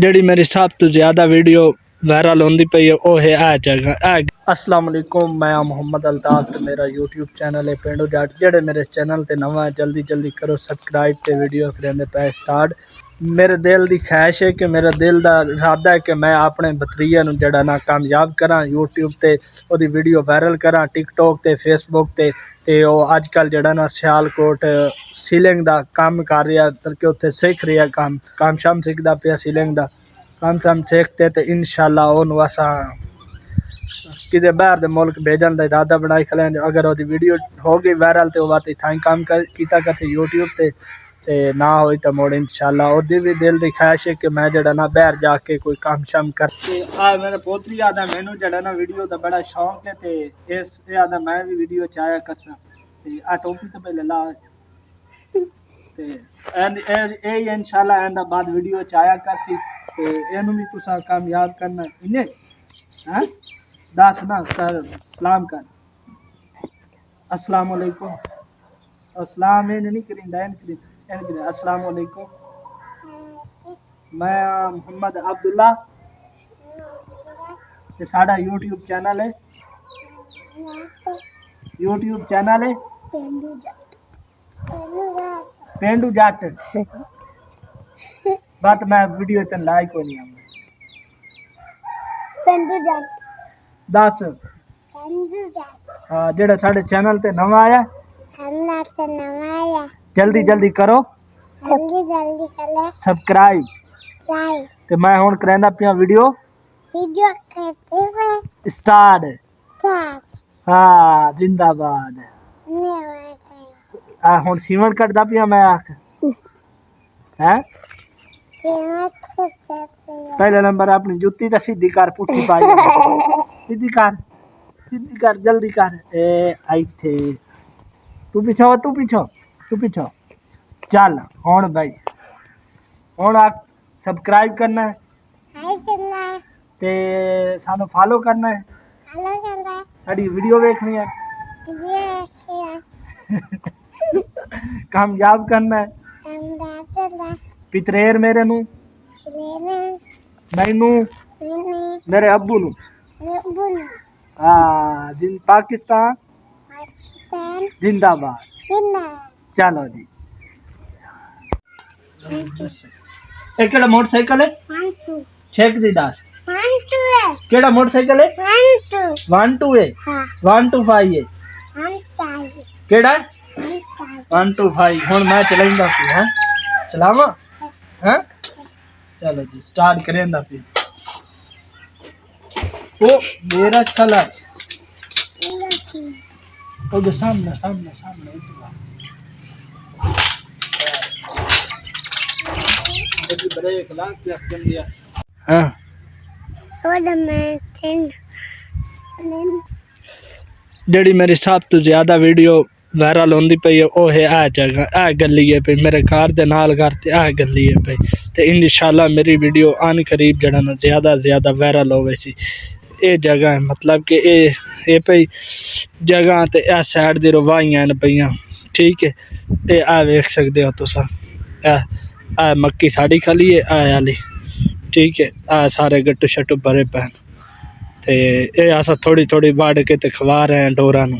ਜਿਹੜੀ ਮੇਰੀ ਸਭ ਤੋਂ ਜ਼ਿਆਦਾ ਵੀਡੀਓ ਵਾਇਰਲ ਹੁੰਦੀ ਪਈ ਹੈ ਉਹ ਹੈ ਇਹ ਜਗ੍ਹਾ। अस्सलाम वालेकुम, मैं मोहम्मद अल्ताफ ते मेरा यूट्यूब चैनल है पेंडू जट। जेड़े मेरे चैनल ते नवा है जल्दी जल्दी करो सबसक्राइब ते वीडियो करेंदे पे स्टार्ट। मेरे दिल की ख्वाहिश है कि मेरा दिल का इरादा है कि मैं अपने भतरीए नूं जेड़ा ना कामयाब करा यूट्यूब ते ओदी वीडियो वायरल करा टिकटॉक ते फेसबुक ते ओह अजकल जेड़ा ना सियालकोट सीलिंग दा काम कर रहा बल्कि उत्थे सीख रहा काम शाम सीखदा पिया सीलिंग दा काम शाम सीखते ते इंशाअल्लाह ओनू असां किते बाहर दे मुल्क भेजन का इरादा बनाई खड़े। अगर वो वीडियो हो गई वायरल तो वह इतना ही काम किया करते यूट्यूब ते ना होई तो मुड़ इंशाअल्लाह ओदी भी दिल की ख्वाहिश है कि मैं जड़ा ना बाहर जाके कोई काम शाम कर। मेरे पोतरी आदा मैनू जड़ा ना वीडियो का बड़ा शौक है ते इस आदा मैं भी वीडियो च आया करना ते आ टोपी तो पहले ला ते इंशाअल्लाह एंड बाद वीडियो च आया करसी ते एनू भी तुसा कामयाब करना इन्हें हैं दस ना सर सलाम कर अस्सलाम वालेकुम अस्सलाम नहीं करिंदा अस्सलाम वालेकुम। मैं मोहम्मद अब्दुल्ला ते साडा यूट्यूब चैनल है पेंडू जट बात मैं वीडियो च लाइक कोई नहीं पेंडू जट दस जेड़ा साडे चैनल ते नवा आया जल्दी जल्दी करो सब्सक्राइब ते मैं हुण करैंदा पिया वीडियो स्टार्ट। हाँ जिंदाबाद हुण सीवन कटदा पिया मैं आख हैं पहले नंबर अपनी जुत्ती तो सीधी कर पुठी पाई सीधी कर जल्दी कर ए इथे तू पीछो चल हुण भाई हुण आ सबसक्राइब करना है ते सानू फॉलो करना है साडी वीडियो देखनी है कामयाब करना है पितरेर मेरे नू मैनू मेरे अब्बू नू हाँ जिन पाकिस्तान जिंदाबाद। चलो जी केड़ा मोटरसाइकिल है छेक दी दस केड़ा मोटरसाइकिल है 125 है 125 है केड़ा 125 हुण मैं चलाइंदा पी हैं चलावा हैं चलो जी स्टार्ट करेंदा पी ओ मेरा कलर ओके सामने ब्रेक ला कर दिया हाँ जेड़ी मेरी सब तो ज्यादा वीडियो वायरल होंदी पई है वो है आ जगह आ गली है पे मेरे घर दे नाल घर ते आ गली है पे ते इंशाअल्लाह मेरी वीडियो आने करीब जड़ा ना ज्यादा वायरल होवे सी। ये जगह है मतलब कि ये पई जगह ते आ साइड दी रवाइयां न पईयां ठीक है ये आ देख सकते हो तुसा आ मक्की साड़ी खली है आ आली ठीक है आ सारे गट्टू शट्टू भरे पैन ते ये अस थोड़ी वाड़ के ते खवा रहे हैं डोरा नू